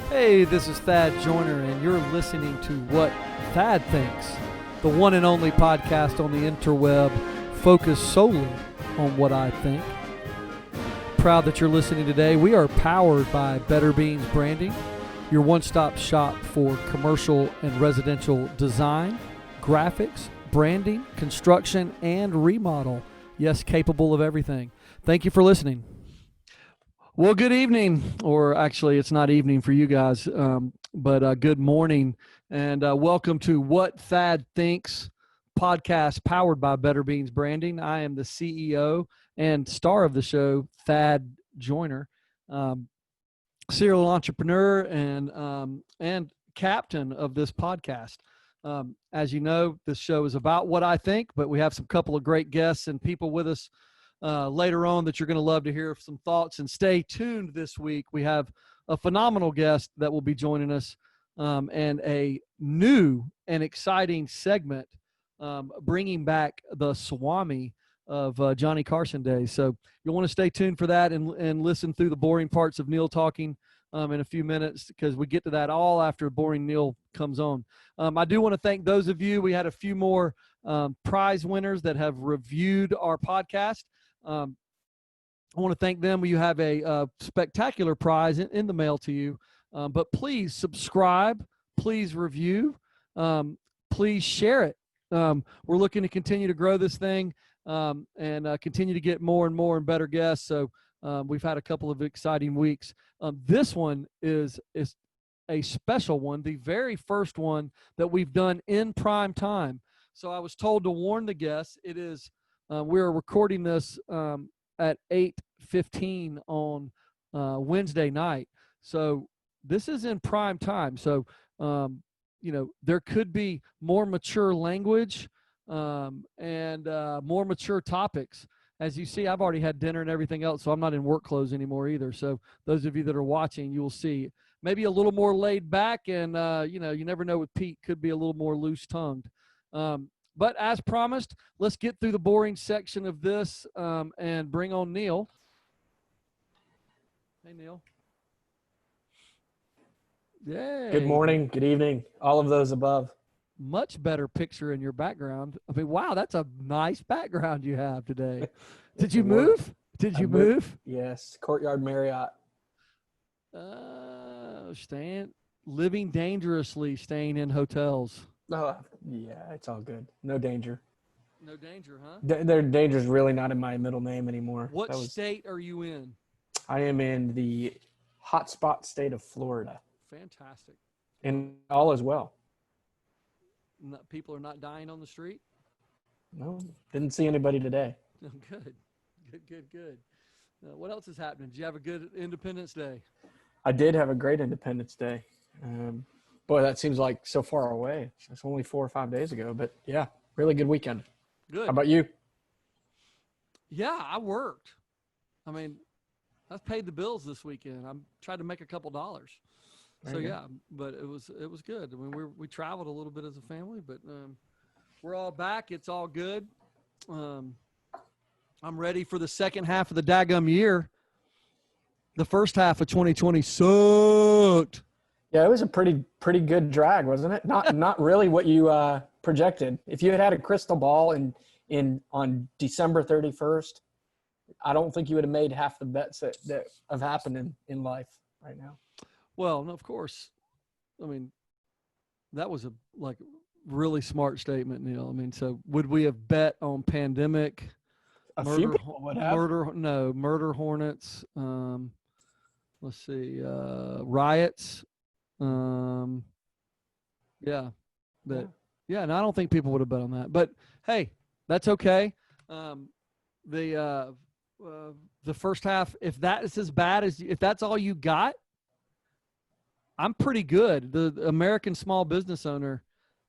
Hey, this is Thad Joyner, and you're listening to What Thad Thinks, the one and only podcast on the interweb focused solely on what I think. Proud that you're listening today. We are powered by Better Beans Branding, your one-stop shop for commercial and residential design, graphics, branding, construction, and remodel. Yes, capable of everything. Thank you for listening. Well, good evening, or actually it's not evening for you guys, but good morning, and welcome to What Thad Thinks podcast powered by Better Beans Branding. I am the CEO and star of the show, Thad Joyner, serial entrepreneur and captain of this podcast. As you know, this show is about what I think, but we have some couple of great guests and people with us later on that you're going to love to hear some thoughts. And stay tuned this week. We have a phenomenal guest that will be joining us and a new and exciting segment bringing back the Swami of Johnny Carson days. So you'll want to stay tuned for that and listen through the boring parts of Neil talking in a few minutes, because we get to that all after boring Neil comes on. I do want to thank those of you. We had a few more prize winners that have reviewed our podcast. I want to thank them. You have a spectacular prize in the mail to you. But please subscribe, please review, please share it. We're looking to continue to grow this thing and continue to get more and more and better guests. So we've had a couple of exciting weeks. This one is a special one, the very first one that we've done in prime time. So I was told to warn the guests. It is we're recording this at 8:15 on Wednesday night. So this is in prime time. So, there could be more mature language and more mature topiks. As you see, I've already had dinner and everything else, so I'm not in work clothes anymore either. So those of you that are watching, you will see maybe a little more laid back, and, you never know with Pete, could be a little more loose-tongued. But as promised, let's get through the boring section of this and bring on Neil. Hey, Neil. Yay. Good morning, good evening, all of those above. Much better picture in your background. I mean, wow, that's a nice background you have today. Did you move? Did you move? Yes, Courtyard Marriott. Living dangerously, staying in hotels. Oh, yeah, it's all good. No danger. No danger, huh? Their danger's really not in my middle name anymore. What state are you in? I am in the hotspot state of Florida. Fantastic. And all is well. People are not dying on the street? No, didn't see anybody today. Oh, good. What else is happening? Did you have a good Independence Day? I did have a great Independence Day. Boy, that seems like so far away. It's only 4 or 5 days ago, but yeah, really good weekend. Good. How about you? Yeah, I worked. I mean, I've paid the bills this weekend. I'm trying to make a couple dollars. So yeah, but it was good. I mean, we traveled a little bit as a family, but we're all back. It's all good. I'm ready for the second half of the daggum year. The first half of 2020 sucked. Yeah, it was a pretty good drag, wasn't it? Not really what you projected. If you had a crystal ball on December 31st, I don't think you would have made half the bets that have happened in life right now. Well, no, of course. I mean, that was a really smart statement, Neil. I mean, so would we have bet on pandemic? Few people would have. Murder hornets. Let's see, riots. And I don't think people would have bet on that. But hey, that's okay. The first half, if that is as bad as if that's all you got, I'm pretty good. The American small business owner,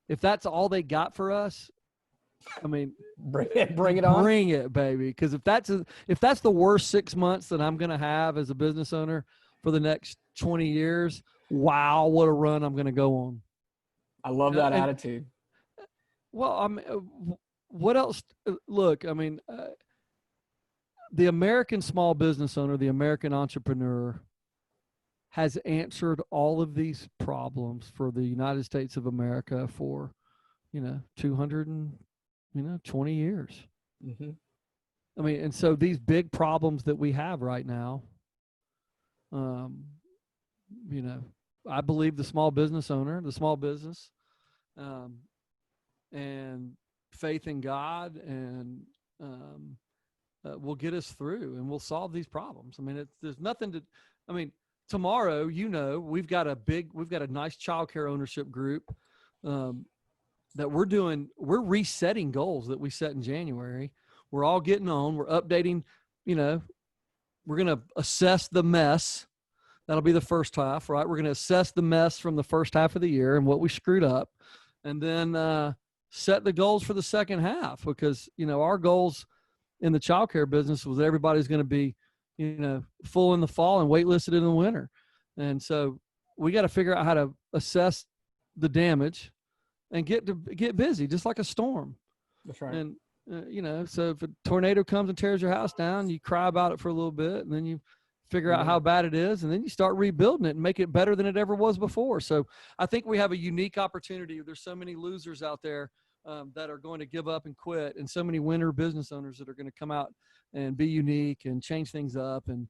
if that's all they got for us, I mean, bring it on. Bring it, baby. Because if that's the worst 6 months that I'm going to have as a business owner for the next 20 years, wow, what a run I'm going to go on. I love that attitude. Well, what else? Look, I mean, the American small business owner, the American entrepreneur, has answered all of these problems for the United States of America for, 220 years. Mm-hmm. I mean, and so these big problems that we have right now, you know, I believe the small business owner, the small business, and faith in God, and will get us through, and we'll solve these problems. I mean, there's nothing to. I mean, tomorrow, we've got a nice childcare ownership group that we're resetting goals that we set in January. We're all getting on. We're updating. We're going to assess the mess. That'll be the first half, right? We're going to assess the mess from the first half of the year and what we screwed up, and then set the goals for the second half, because, our goals in the childcare business was that everybody's going to be, full in the fall and waitlisted in the winter. And so we got to figure out how to assess the damage and get busy, just like a storm. That's right. And, so if a tornado comes and tears your house down, you cry about it for a little bit, and then you figure out how bad it is, and then you start rebuilding it and make it better than it ever was before. So I think we have a unique opportunity. There's so many losers out there that are going to give up and quit, and so many winner business owners that are going to come out and be unique and change things up and,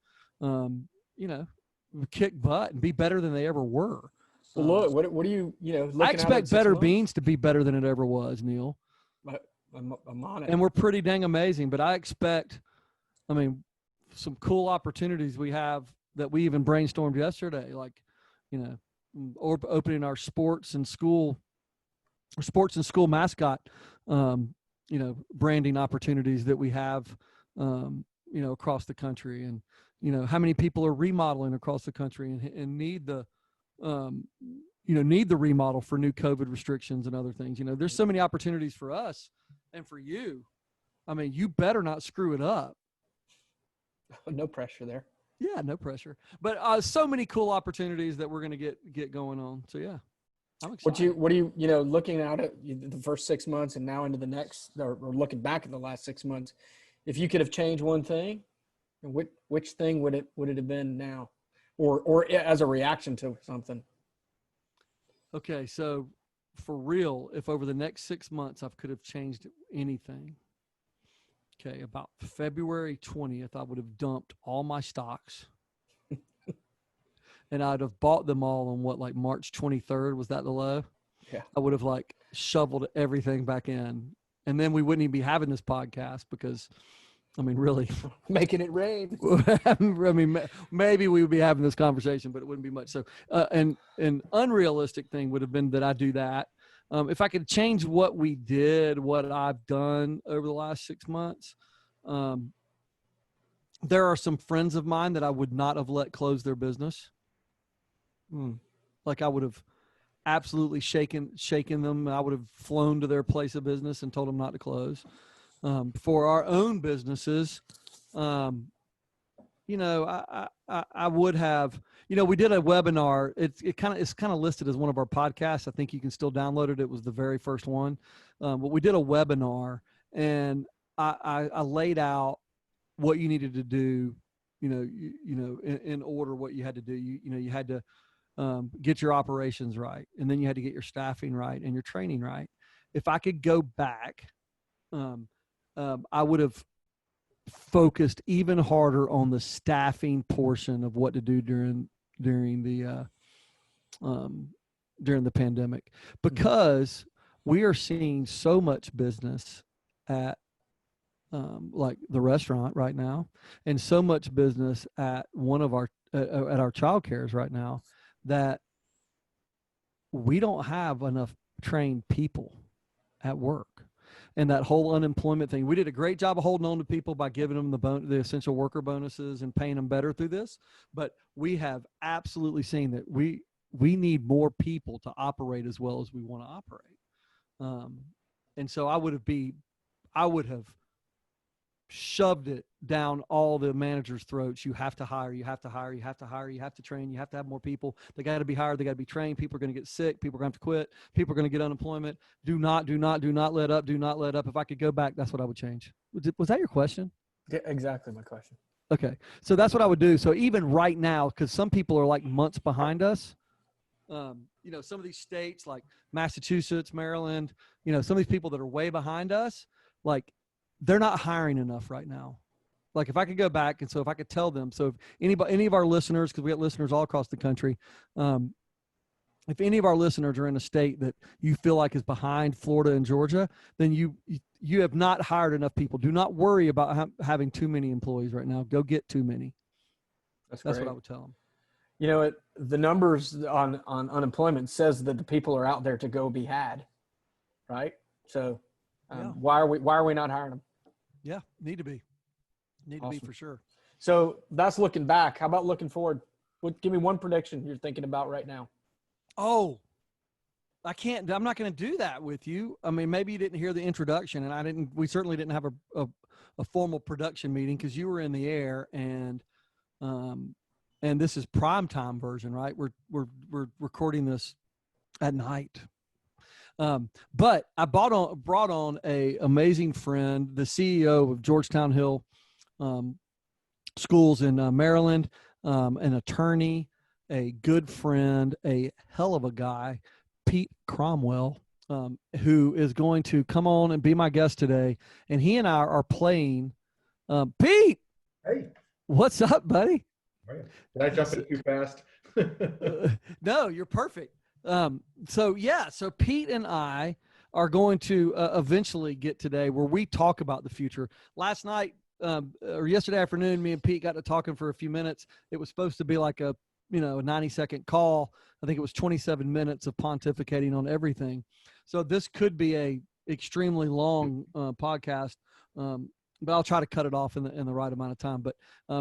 kick butt and be better than they ever were. Well, look, what do you, looking I expect at Better Beans to be better than it ever was, Neil. I'm on it. And we're pretty dang amazing, but I expect, some cool opportunities we have that we even brainstormed yesterday, like, or opening our sports and school mascot, branding opportunities that we have, across the country, and, how many people are remodeling across the country and need the remodel for new COVID restrictions and other things. There's so many opportunities for us and for you. You better not screw it up. No pressure there. Yeah, no pressure. But so many cool opportunities that we're going to get going on. So yeah, I'm excited. What do you looking out at the first 6 months and now into the next, or looking back at the last 6 months, if you could have changed one thing, which thing would it have been now, or as a reaction to something? Okay, so for real, if over the next 6 months I could have changed anything. Okay, about February 20th, I would have dumped all my stocks, and I'd have bought them all on March 23rd, was that the low? Yeah. I would have shoveled everything back in, and then we wouldn't even be having this podcast because, really. Making it rain. Maybe we would be having this conversation, but it wouldn't be much. So, and an unrealistic thing would have been that I do that. If I could change what we did, what I've done over the last 6 months, there are some friends of mine that I would not have let close their business. Like I would have absolutely shaken them. I would have flown to their place of business and told them not to close. For our own businesses, I would have, we did a webinar. It's kind of listed as one of our podcasts. I think you can still download it. It was the very first one. But we did a webinar, and I laid out what you needed to do, in order what you had to do. You had to get your operations right, and then you had to get your staffing right and your training right. If I could go back, I would have focused even harder on the staffing portion of what to do during the pandemic, because we are seeing so much business at like the restaurant right now, and so much business at one of our at our child cares right now, that we don't have enough trained people at work. And that whole unemployment thing, we did a great job of holding on to people by giving them the essential worker bonuses and paying them better through this. But we have absolutely seen that we need more people to operate as well as we want to operate. And so I would have shoved it down all the managers' throats. You have to hire, you have to hire, you have to hire, you have to train, you have to have more people. They got to be hired. They got to be trained. People are going to get sick. People are going to have to quit. People are going to get unemployment. Do not let up. Do not let up. If I could go back, that's what I would change. Was that your question? Yeah, exactly my question. Okay. So that's what I would do. So even right now, because some people are like months behind us, some of these states like Massachusetts, Maryland, some of these people that are way behind us, like they're not hiring enough right now. Like if I could go back, and so if I could tell them, so if any of our listeners, because we got listeners all across the country, if any of our listeners are in a state that you feel like is behind Florida and Georgia, then you have not hired enough people. Do not worry about having too many employees right now. Go get too many. That's what I would tell them. The numbers on unemployment says that the people are out there to go be had, right? So why are we not hiring them? Yeah, need to be for sure. So that's looking back. How about looking forward? Give me one prediction you're thinking about right now. Oh, I'm not going to do that with you. I mean, maybe you didn't hear the introduction, and we certainly didn't have a formal production meeting because you were in the air, and this is primetime version, right? We're recording this at night. But I brought on a amazing friend, the CEO of Georgetown Hill schools in Maryland, an attorney, a good friend, a hell of a guy, Pete Cromwell, who is going to come on and be my guest today. And he and I are playing. Pete, hey, what's up, buddy? Did I jump in too fast? No, you're perfect. So Pete and I are going to eventually get today where we talk about the future. Last night or yesterday afternoon, me and Pete got to talking for a few minutes. It was supposed to be like a 90-second call. I think it was 27 minutes of pontificating on everything. So this could be a extremely long podcast, but I'll try to cut it off in the right amount of time. But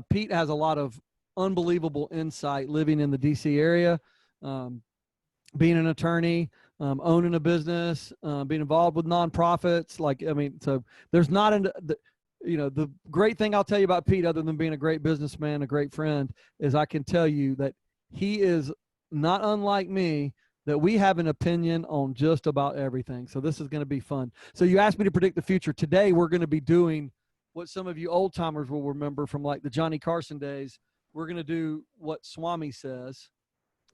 Pete has a lot of unbelievable insight living in the DC area, being an attorney, owning a business, being involved with nonprofits. So there's not the great thing I'll tell you about Pete, other than being a great businessman, a great friend, is I can tell you that he is not unlike me, that we have an opinion on just about everything. So this is going to be fun. So you asked me to predict the future. Today we're going to be doing what some of you old timers will remember from like the Johnny Carson days. We're going to do what Swami says,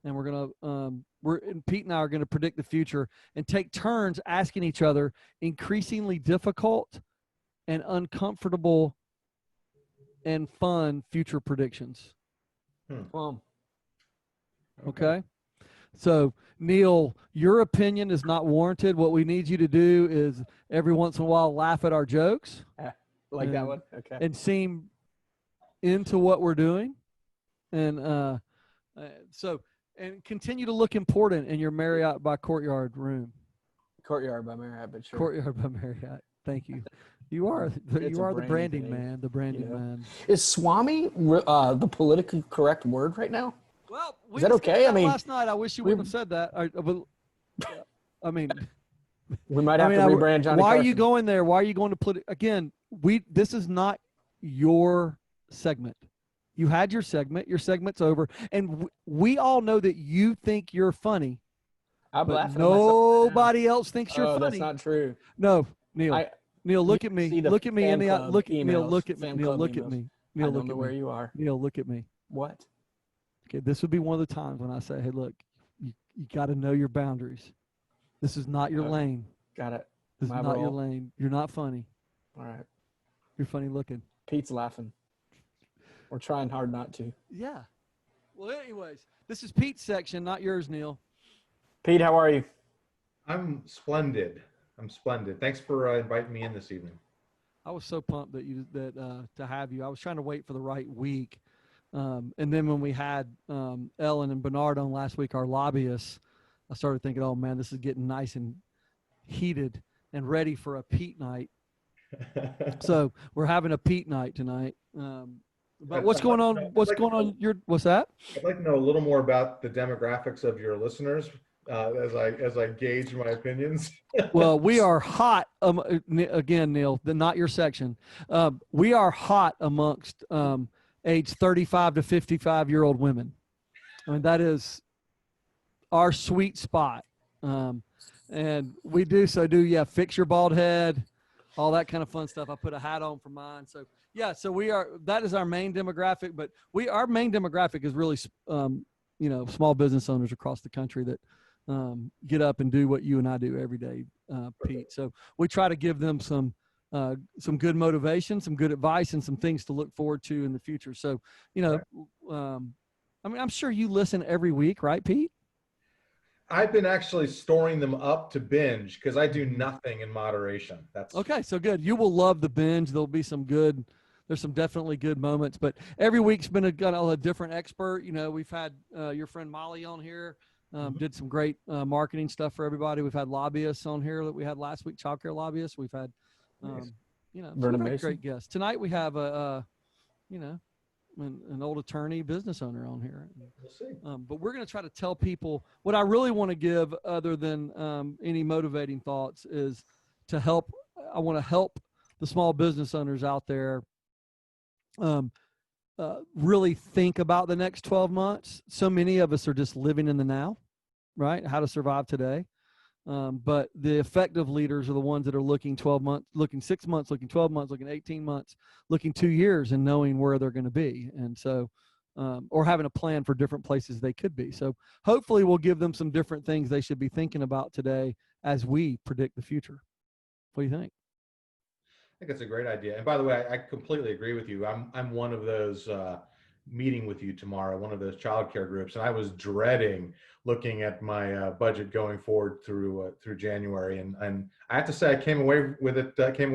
and we're going to Pete and I are going to predict the future and take turns asking each other increasingly difficult and uncomfortable and fun future predictions. Okay. So Neil, your opinion is not warranted. What we need you to do is every once in a while laugh at our jokes. That one? Okay. And seem into what we're doing. And and continue to look important in your Marriott by Courtyard room. Courtyard by Marriott, but sure. Courtyard by Marriott. Thank you. You are the branding man. The branding man. Is Swami the politically correct word right now? Well, is that okay? I mean, last night I wish you wouldn't have said that. I mean, we might have to rebrand Johnny Why Carson. are you going there? Why are you going to put it again? This is not your segment. You had your segment. Your segment's over, and we all know that you think you're funny. I'm but laughing. Nobody else thinks you're funny. That's not true. No, Neil. Neil, look at me. Look at me in the eye. Neil, look at me. Neil, look at me. Neil, look at where you are. Neil, look at me. What? Okay, this would be one of the times when I say, "Hey, look, you got to know your boundaries. This is not your lane. Got it. This is not your lane. You're not funny. All right. You're funny looking." Pete's laughing. We're trying hard not to. Yeah. Well, anyways, this is Pete's section, not yours, Neil. Pete, how are you? I'm splendid. Thanks for inviting me in this evening. I was so pumped to have you. I was trying to wait for the right week. And then when we had Ellen and Bernard on last week, our lobbyists, I started thinking, oh, man, this is getting nice and heated and ready for a Pete night. So we're having a Pete night tonight. But what's going on? What's that? I'd like to know a little more about the demographics of your listeners as I gauge my opinions. Well, we are hot. Again, Neil, not your section. We are hot amongst age 35 to 55-year-old women. I mean, that is our sweet spot. And we do fix your bald head, all that kind of fun stuff. I put a hat on for mine. So yeah, so that is our main demographic, but our main demographic is really, small business owners across the country that get up and do what you and I do every day, Pete. So we try to give them some good motivation, some good advice, and some things to look forward to in the future. So, I'm sure you listen every week, right, Pete? I've been actually storing them up to binge because I do nothing in moderation. That's okay. So good. You will love the binge. There'll be there's some definitely good moments, but every week's been a different expert. We've had your friend Molly on here, did some great marketing stuff for everybody. We've had lobbyists on here that we had last week, childcare lobbyists. We've had, Nice. some great guests. Tonight we have an old attorney, business owner on here. We'll see. But we're going to try to tell people what I really want to give, other than any motivating thoughts, is to help. I want to help the small business owners out there really think about the next 12 months. So many of us are just living in the now, right? How to survive today. But the effective leaders are the ones that are looking 12 months, looking 6 months, looking 12 months, looking 18 months, looking 2 years, and knowing where they're going to be. And so, or having a plan for different places they could be. So hopefully we'll give them some different things they should be thinking about today as we predict the future. What do you think? I think that's a great idea. And by the way, I completely agree with you. I'm one of those meeting with you tomorrow, one of those childcare groups, and I was dreading looking at my budget going forward through January. And I have to say, I came away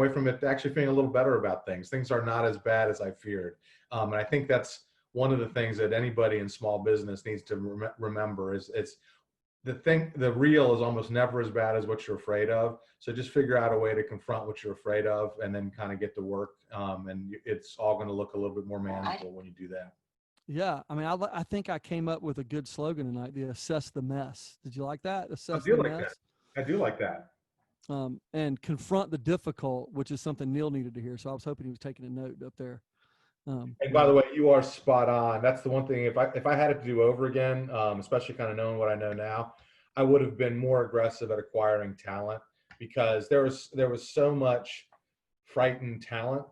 from it actually feeling a little better about things. Things are not as bad as I feared, and I think that's one of the things that anybody in small business needs to remember is it's the real is almost never as bad as what you're afraid of. So just figure out a way to confront what you're afraid of, and then kind of get to work. And it's all going to look a little bit more manageable when you do that. Yeah, I mean, I think I came up with a good slogan tonight: the assess the mess. Did you like that? Assess the mess. I do like that. And confront the difficult, which is something Neil needed to hear. So I was hoping he was taking a note up there. And by the way, you are spot on. That's the one thing. If I had it to do over again, especially kind of knowing what I know now, I would have been more aggressive at acquiring talent, because there was so much frightened talent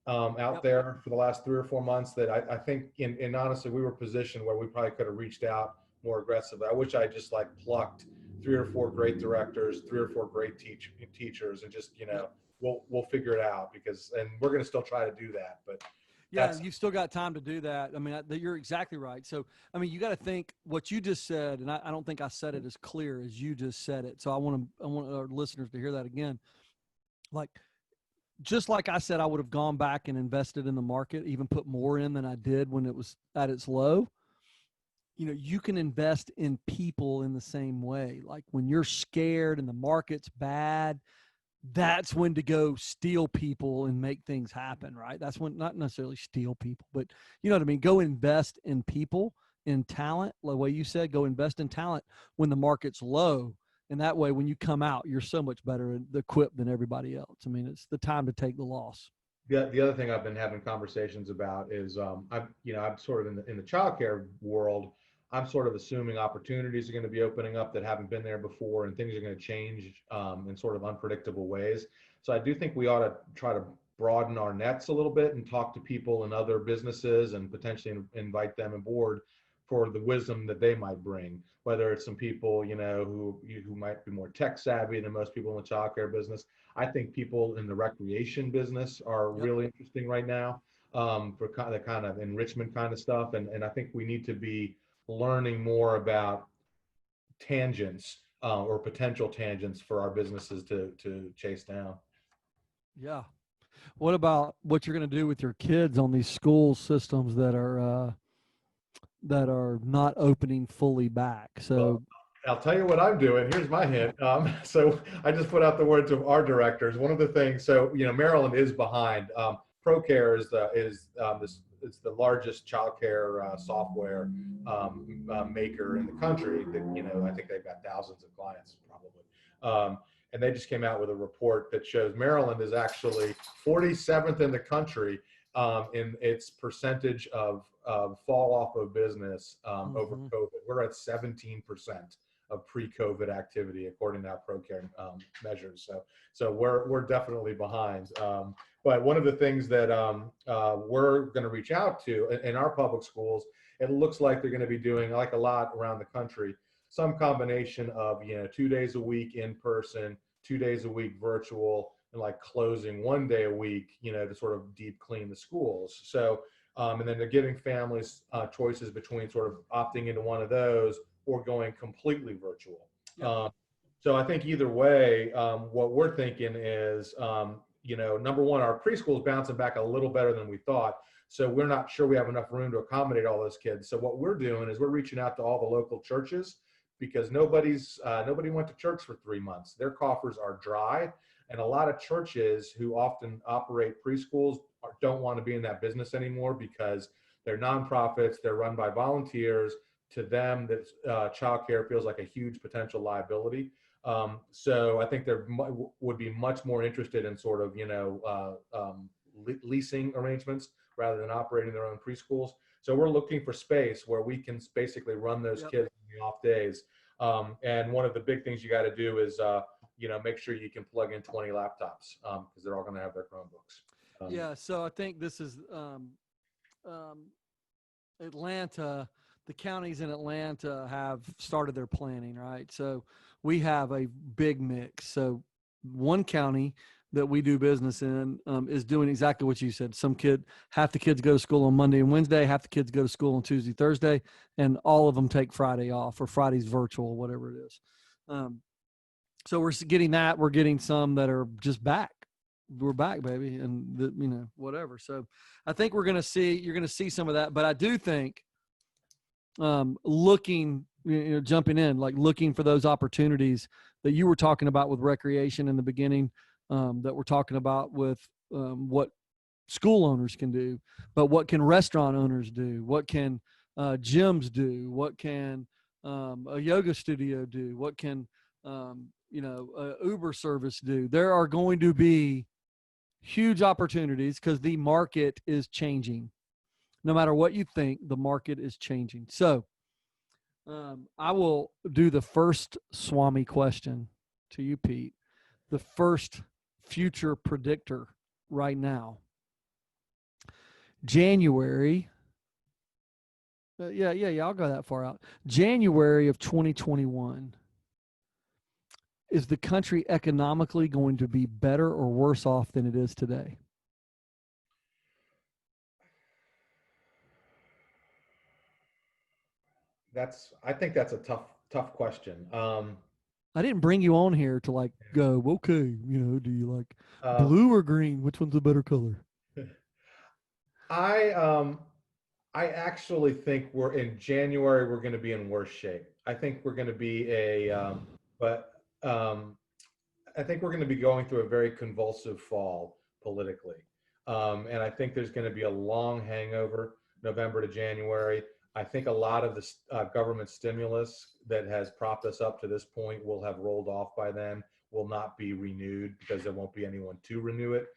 out there for the last 3 or 4 months that I think in honestly, we were positioned where we probably could have reached out more aggressively. I wish I just plucked 3 or 4 great directors, 3 or 4 great teachers, and just we'll figure it out, and we're going to still try to do that, but. Yeah, you've still got time to do that. I mean, you're exactly right. So, I mean, you got to think what you just said, and I don't think I said it as clear as you just said it. So I want our listeners to hear that again. Just like I said, I would have gone back and invested in the market, even put more in than I did when it was at its low. You can invest in people in the same way. Like when you're scared and the market's bad, that's when to go steal people and make things happen, right? That's when, not necessarily steal people, but you know what I mean? Go invest in people, in talent. The way you said, go invest in talent when the market's low. And that way, when you come out, you're so much better equipped than everybody else. I mean, it's the time to take the loss. The other thing I've been having conversations about is I'm sort of in the childcare world. I'm sort of assuming opportunities are going to be opening up that haven't been there before, and things are going to change in sort of unpredictable ways. So I do think we ought to try to broaden our nets a little bit and talk to people in other businesses and potentially invite them aboard for the wisdom that they might bring, whether it's some people, who might be more tech savvy than most people in the childcare business. I think people in the recreation business are really interesting right now for the kind of enrichment kind of stuff. And I think we need to be learning more about tangents or potential tangents for our businesses to chase down. Yeah. What about what you're going to do with your kids on these school systems that are not opening fully back? So well, I'll tell you what I'm doing. Here's my hint. So I just put out the word to our directors. One of the things, Maryland is behind. ProCare is the largest childcare software maker in the country. I think they've got thousands of clients probably. And they just came out with a report that shows Maryland is actually 47th in the country in its percentage of fall off of business over COVID. We're at 17%. of pre-COVID activity according to our ProCare measures. So we're definitely behind. But one of the things that we're going to reach out to in our public schools, it looks like they're going to be doing, like a lot around the country, some combination of 2 days a week in person, 2 days a week virtual, and like closing 1 day a week, to sort of deep clean the schools. So and then they're giving families choices between sort of opting into one of those or going completely virtual. Yep. So I think either way, what we're thinking is, number one, our preschool is bouncing back a little better than we thought. So we're not sure we have enough room to accommodate all those kids. So what we're doing is we're reaching out to all the local churches, because nobody went to church for 3 months. Their coffers are dry. And a lot of churches who often operate preschools don't want to be in that business anymore, because they're nonprofits, they're run by volunteers. To them, that childcare feels like a huge potential liability. So I think they would be much more interested in sort of, leasing arrangements rather than operating their own preschools. So we're looking for space where we can basically run those kids on the off days. And one of the big things you got to do is, make sure you can plug in 20 laptops, because they're all going to have their Chromebooks. Yeah. So I think this is Atlanta. The counties in Atlanta have started their planning, right? So we have a big mix. So one county that we do business in is doing exactly what you said. Half the kids go to school on Monday and Wednesday, half the kids go to school on Tuesday, Thursday, and all of them take Friday off, or Friday's virtual, whatever it is. So we're getting that. We're getting some that are just back. We're back, baby, and whatever. So I think you're going to see some of that. But I do think looking, jumping in, like looking for those opportunities that you were talking about with recreation in the beginning, that we're talking about with what school owners can do, but what can restaurant owners do? What can gyms do? What can a yoga studio do? What can a Uber service do? There are going to be huge opportunities because the market is changing. No matter what you think, the market is changing. So I will do the first Swami question to you, Pete. The first future predictor right now. January. I'll go that far out. January of 2021. Is the country economically going to be better or worse off than it is today? I think that's a tough question. I didn't bring you on here to go, okay, do you like blue or green? Which one's a better color? I actually think we're in January, we're going to be in worse shape. I think we're going to be I think we're going to be going through a very convulsive fall politically. And I think there's going to be a long hangover, November to January. I think a lot of the government stimulus that has propped us up to this point will have rolled off by then, will not be renewed because there won't be anyone to renew it,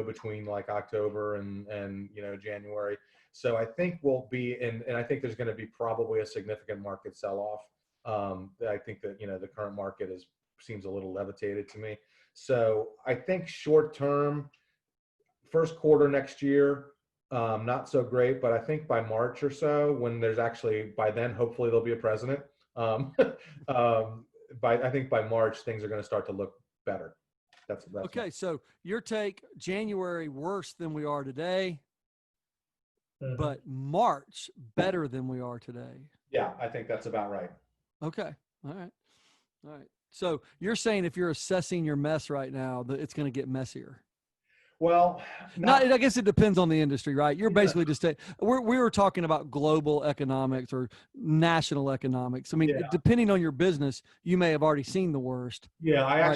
between like October and January. So I think we'll be and I think there's going to be probably a significant market sell-off. I think that, the current market seems a little levitated to me. So I think short term, first quarter next year, not so great, but I think by March or so, when there's actually, by then, hopefully there'll be a president. I think by March, things are going to start to look better. That's okay. So your take, January worse than we are today, but March better than we are today. Yeah, I think that's about right. Okay. All right. So you're saying if you're assessing your mess right now, that it's going to get messier. Well, I guess it depends on the industry, right? You're basically just saying we were talking about global economics or national economics. I mean, depending on your business, you may have already seen the worst. Yeah, I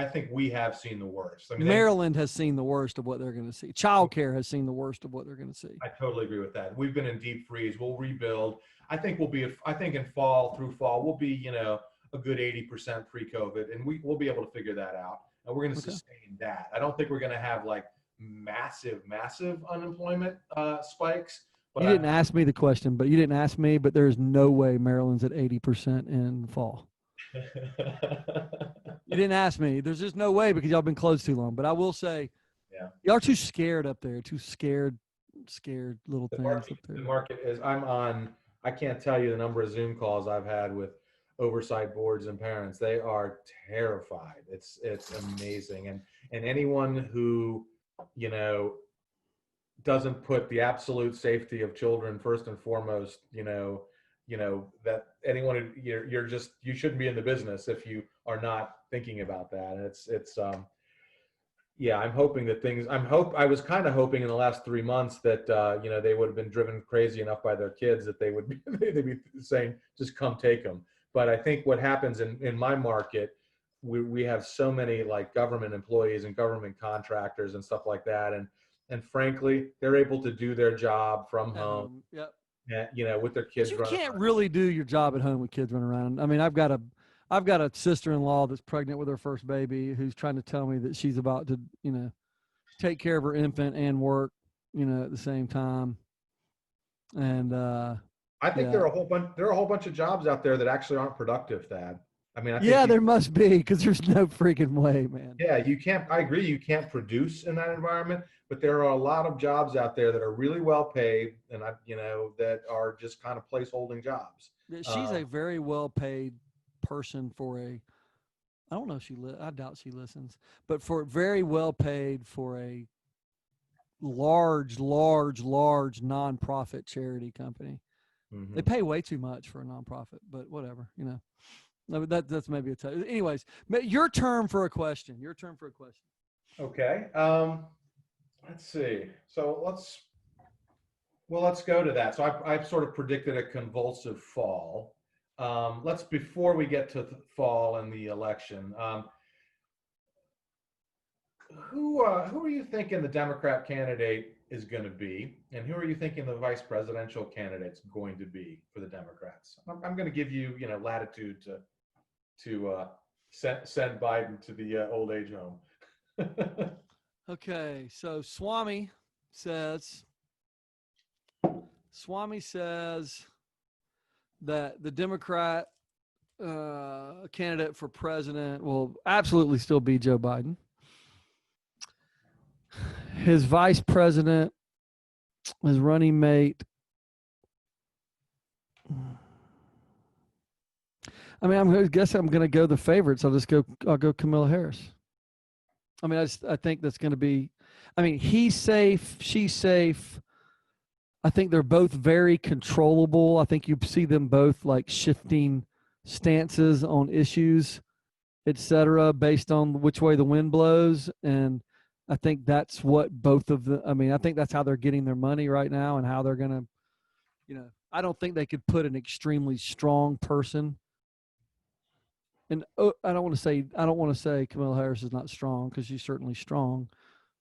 think we have seen the worst. I mean, Maryland has seen the worst of what they're going to see. Childcare has seen the worst of what they're going to see. I totally agree with that. We've been in deep freeze. We'll rebuild. I think through fall, we'll be, a good 80% pre-COVID, and we'll be able to figure that out. And we're going to sustain that. I don't think we're going to have like massive unemployment spikes. But you didn't ask me the question, but there's no way Maryland's at 80% in the fall. You didn't ask me. There's just no way because y'all been closed too long. But I will say, Yeah. y'all are too scared up there. Too scared little The things market, up there. the market is, I'm on, I can't tell you the number of Zoom calls I've had with oversight boards and parents. They are terrified. It's amazing. And anyone who, you know, doesn't put the absolute safety of children first and foremost, that anyone who you're just, you shouldn't be in the business if you are not thinking about that. And it's yeah, I'm hoping that I was kind of hoping in the last 3 months that they would have been driven crazy enough by their kids that they would be they'd be saying just come take them. But I think what happens in my market, we have so many like government employees and government contractors and stuff like that, and frankly, they're able to do their job from home. Yep. With their But kids you running can't around. really do your job at home with kids running around. I mean, I've got a sister-in-law that's pregnant with her first baby who's trying to tell me that she's about to, take care of her infant and work, at the same time. And I think yeah. there are a whole bunch of jobs out there that actually aren't productive, Thad. I mean, I think Yeah, there must be because there's no freaking way, man. yeah, you can't, I agree, you can't produce in that environment, but there are a lot of jobs out there that are really well paid and that are just kind of placeholding jobs. She's a very well paid person for I don't know if I doubt she listens, but for very well paid for a large nonprofit charity company. Mhm. They pay way too much for a nonprofit, but whatever, No, that's maybe anyways, your turn for a question. Okay. Let's see. So let's go to that. So I've sort of predicted a convulsive fall. Before we get to the fall and the election, who are you thinking the Democrat candidate is going to be, and who are you thinking the vice presidential candidate's going to be for the Democrats? I'm going to give you latitude to send Biden to the old age home. Okay, so Swami says that the Democrat candidate for president will absolutely still be Joe Biden. His vice president, his running mate. I mean, I guess I'm going to go the favorites. I'll go Kamala Harris. I mean, I think that's going to be. I mean, he's safe, she's safe. I think they're both very controllable. I think you see them both like shifting stances on issues, etc., based on which way the wind blows. And I think that's what I think that's how they're getting their money right now and how they're going to, I don't think they could put an extremely strong person. And I don't want to say Kamala Harris is not strong because she's certainly strong,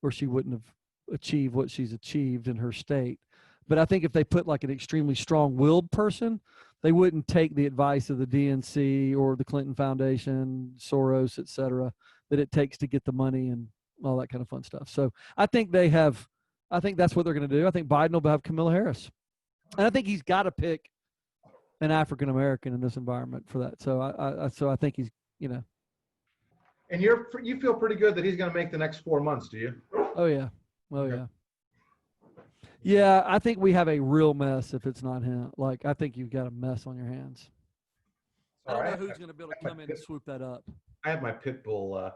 or she wouldn't have achieved what she's achieved in her state. But I think if they put like an extremely strong-willed person, they wouldn't take the advice of the DNC or the Clinton Foundation, Soros, et cetera, that it takes to get the money and all that kind of fun stuff. So I think that's what they're going to do. I think Biden will have Kamala Harris. And I think he's got to pick an African-American in this environment for that. So I think he's, And you feel pretty good that he's going to make the next 4 months, do you? Oh, yeah. Yeah, I think we have a real mess if it's not him. Like, I think you've got a mess on your hands. I don't know who's going to be able to come in and swoop that up. I have my pit bull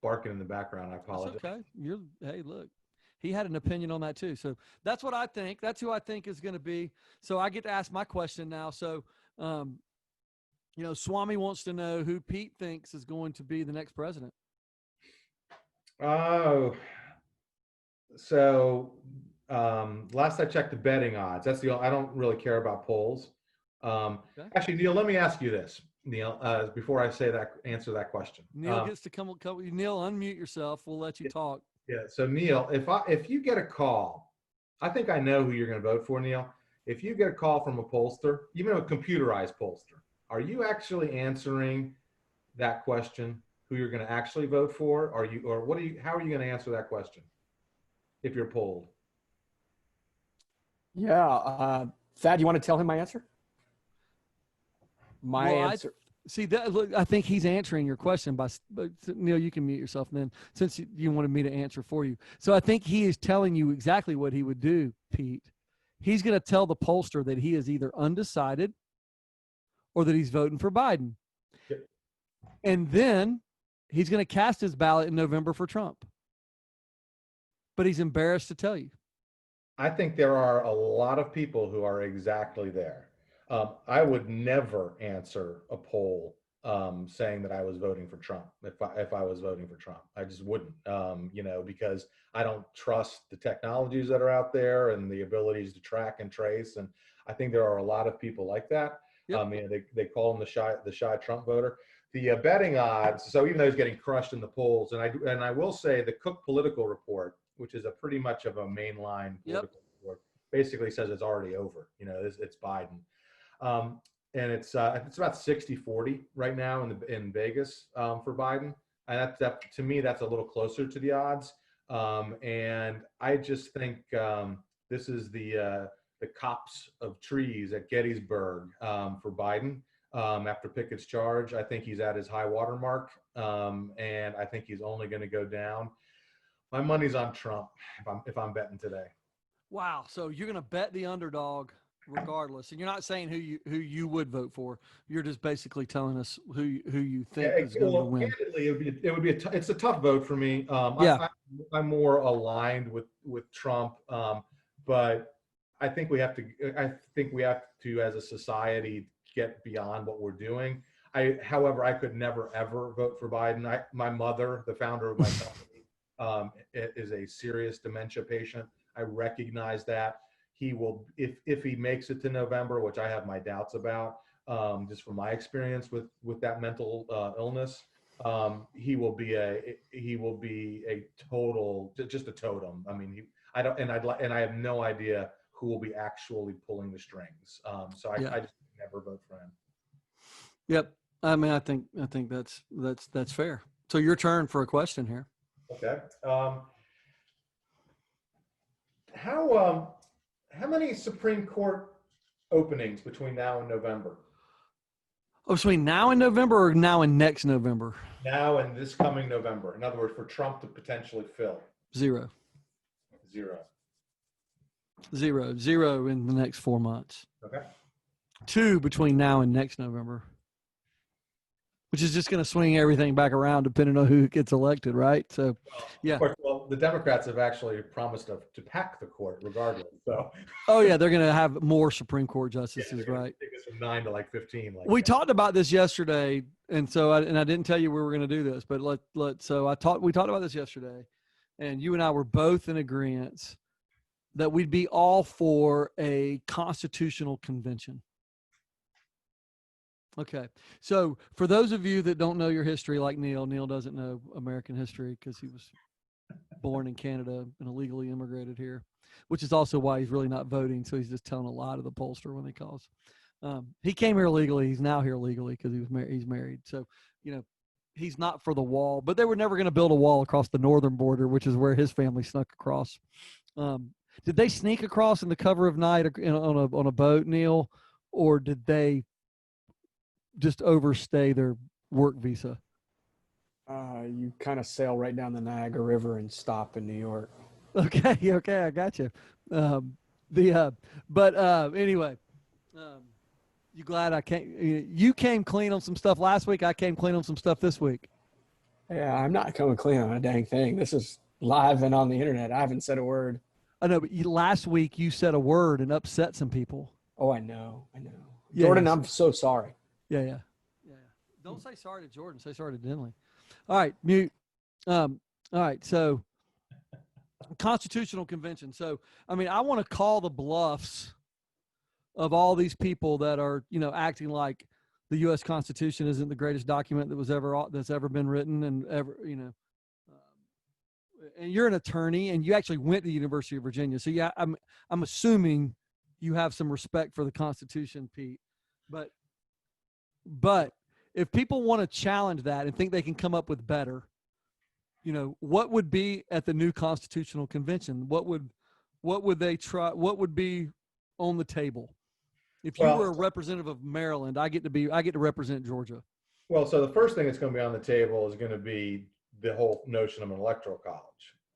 barking in the background. I apologize. That's okay. Hey, look, he had an opinion on that too. So that's what I think. That's who I think is going to be. So I get to ask my question now. So, Swami wants to know who Pete thinks is going to be the next president. Oh, so last I checked the betting odds. I don't really care about polls. Okay. Actually, Neil, let me ask you this, Neil, before I answer that question. Neil gets to come. Neil, unmute yourself. We'll let you talk. Yeah. So Neil, if you get a call, I think I know who you're going to vote for, Neil. If you get a call from a pollster, even a computerized pollster, are you actually answering that question? Who you're going to actually vote for? How are you going to answer that question if you're polled? Yeah. Thad, you want to tell him my answer? My answer. See that? Look, I think he's answering your question but Neil, you can mute yourself then, since you wanted me to answer for you. So I think he is telling you exactly what he would do, Pete. He's going to tell the pollster that he is either undecided or that he's voting for Biden. Yep. And then he's going to cast his ballot in November for Trump. But he's embarrassed to tell you. I think there are a lot of people who are exactly there. I would never answer a poll saying that I was voting for Trump if I was voting for Trump. I just wouldn't, because I don't trust the technologies that are out there and the abilities to track and trace. And I think there are a lot of people like that. Yep. They call him the shy Trump voter. The betting odds. So even though he's getting crushed in the polls, and I will say the Cook Political Report, which is a pretty much of a mainline political report, basically says it's already over. It's Biden. And it's about 60-40 right now in Vegas for Biden, and that to me that's a little closer to the odds. And I just think this is the copse of trees at Gettysburg for Biden after Pickett's charge. I think he's at his high water mark, and I think he's only going to go down. My money's on Trump if I'm betting today. Wow! So you're going to bet the underdog regardless, and you're not saying who you would vote for. You're just basically telling us who you think is going to win. Candidly, it's a tough vote for me. I'm more aligned with Trump, but I think we have to as a society get beyond what we're doing. However, I could never ever vote for Biden. My mother, the founder of my company, is a serious dementia patient. I recognize that. He will, if he makes it to November, which I have my doubts about, just from my experience with that mental illness, he will be a total, just a totem. I mean, I have no idea who will be actually pulling the strings. So I just never vote for him. Yep. I mean, I think that's fair. So your turn for a question here. Okay. How many Supreme Court openings between now and November? Oh, between now and November or now and next November? Now and this coming November. In other words, for Trump to potentially fill. Zero in the next 4 months. Okay. 2 between now and next November, which is just going to swing everything back around depending on who gets elected, right? So, yeah. Well, the Democrats have actually promised to pack the court regardless. So. Oh yeah, they're going to have more Supreme Court justices, right? Take us from 9 to 15. We talked about this yesterday, and so I didn't tell you we were going to do this, but we talked about this yesterday, and you and I were both in agreement that we'd be all for a constitutional convention. Okay. So for those of you that don't know your history, like Neil doesn't know American history because he was born in Canada and illegally immigrated here, which is also why he's really not voting. So he's just telling a lie to the pollster when he calls. He came here legally. He's now here legally because he's married. So, he's not for the wall, but they were never going to build a wall across the northern border, which is where his family snuck across. Did they sneak across in the cover of night on a boat, Neil, or did they just overstay their work visa? You kind of sail right down the Niagara River and stop in New York. Okay, I got you. Anyway, you glad I came? You came clean on some stuff last week. I came clean on some stuff this week. Yeah, I'm not coming clean on a dang thing. This is live and on the internet. I haven't said a word. I know, but last week you said a word and upset some people. Oh, I know. Jordan, I'm so sorry. Yeah. Don't say sorry to Jordan. Say sorry to Denley. All right, mute. All right, so Constitutional Convention. So, I mean, I want to call the bluffs of all these people that are, acting like the U.S. Constitution isn't the greatest document that's ever been written and ever, and you're an attorney and you actually went to the University of Virginia. So yeah, I'm assuming you have some respect for the Constitution, Pete. But if people want to challenge that and think they can come up with better, what would be at the new Constitutional Convention? What would they try? What would be on the table? If you were a representative of Maryland, I get to represent Georgia. Well, so the first thing that's going to be on the table is going to be the whole notion of an electoral college.